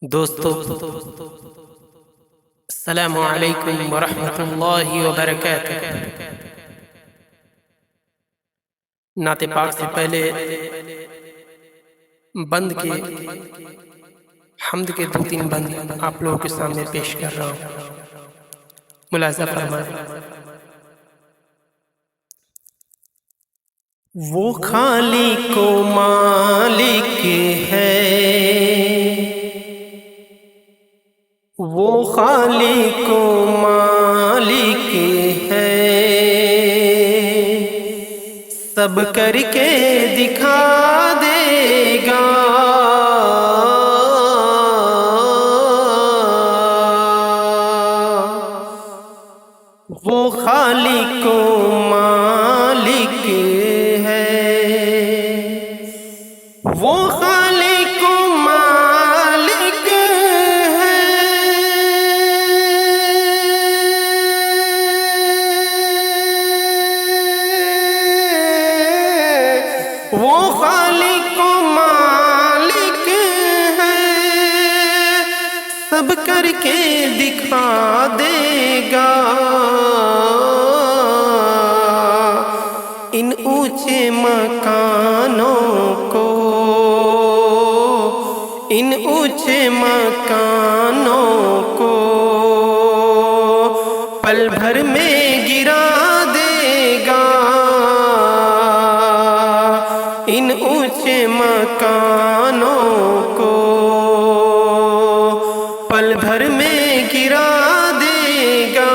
دوستو السلام علیکم ورحمۃ اللہ وبرکاتہ۔ نعت پاک سے پہلے بند کے حمد کے 2-3 بند آپ لوگوں کے سامنے پیش کر رہا ہوں، ملاحظہ فرمائیں۔ وہ خالق و مالک ہے، وہ خالق و مالک ہے، سب کر کے دکھا دے گا۔ وہ خالق و مالک ہے، وہ خالق و مالک ہے، وہ خالق و مالک ہے، سب کر کے دکھا دے گا۔ ان اونچے مکانوں کو، ان اونچے مکانوں کو پل بھر میں گرا دے گا۔ ان اونچے مکانوں کو پل بھر میں گرا دے گا۔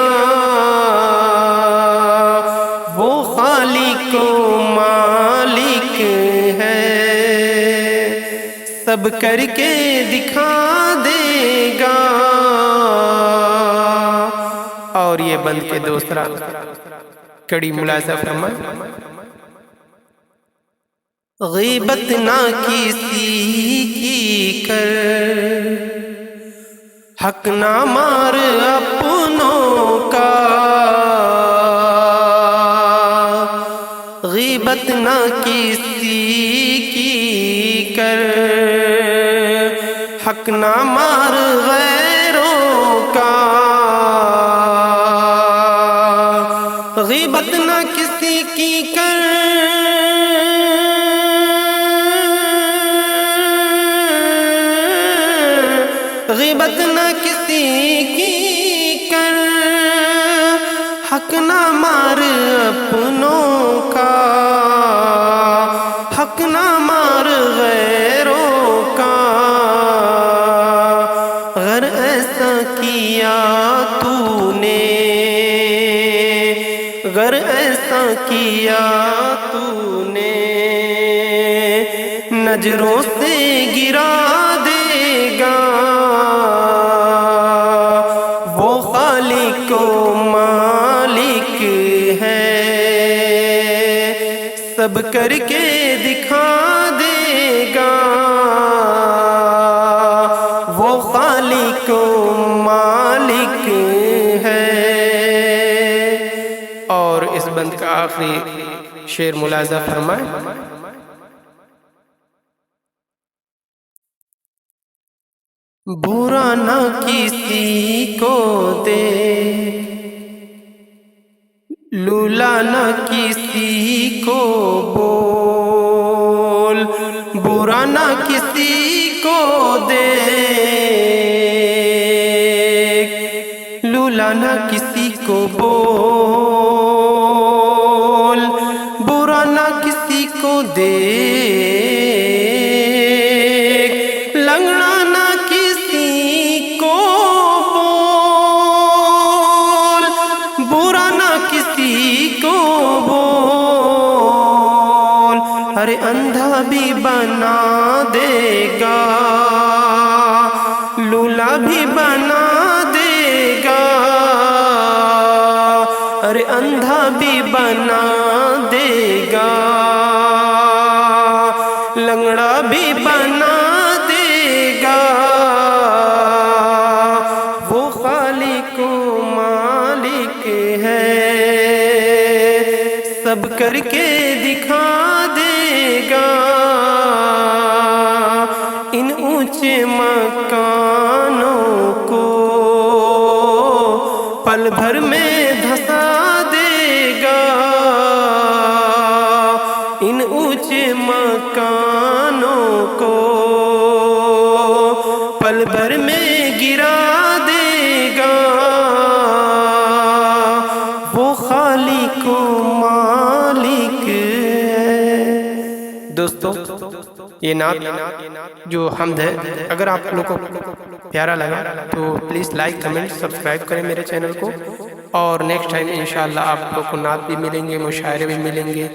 وہ خالق و مالک ہے، سب کر کے دکھا دے گا۔ اور یہ بند کے دوسرا کڑی ملاحظہ فرمائیں۔ غیبت نہ کسی کی کر، حق نہ مار اپنوں کا۔ غیبت نہ کسی کی کر، حق نہ مار غیروں کا۔ غیبت نہ کسی کی کر، غیبت نہ کسی کی کر، حق نہ مار اپنوں کا، حق نہ مار غیروں کا۔ اگر ایسا کیا تو نے، اگر ایسا کیا تو نے، نظروں سے گرا دے گا۔ وہ خالق و مالک ہے، سب کر کے دکھا دے گا۔ وہ خالق و مالک ہے۔ اور اس بند کا آخری شعر ملاحظہ فرمائیں۔ برا نہ کسی کو دے، لولا نہ کسی کو بول، برا نہ کسی کو دے، لولا نہ کسی کو بول، برا نہ کسی کو دے، لنگڑا نہ کسی کو بول، برا نہ کسی کو بول۔ ارے اندھا بھی بنا دے گا، لولا بھی بنا دے گا۔ ارے اندھا بھی بنا دے گا، لنگڑا بھی بنا دے گا۔ وہ خالق و مالک ہے، سب کر کے دکھا دے گا۔ ان اونچے اونچے مکانوں کو پل بھر میں دھسا دے گا، ان اونچے مکانوں کو پل بھر میں گرا دے گا، وہ خالق و مالک ہے۔ دوستو، یہ نعت جو حمد ہے، اگر آپ لوگوں کو پیارا لگا تو پلیز لائک، کمنٹ، سبسکرائب کریں میرے چینل کو، اور نیکسٹ ٹائم انشاءاللہ آپ لوگ کو نعت بھی ملیں گے، مشاعرے بھی ملیں گے،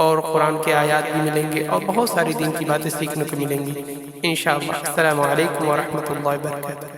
اور قرآن کے آیات بھی ملیں گے، اور بہت ساری دین کی باتیں سیکھنے کو ملیں گی انشاءاللہ۔ السلام علیکم ورحمۃ اللہ وبرکاتہ۔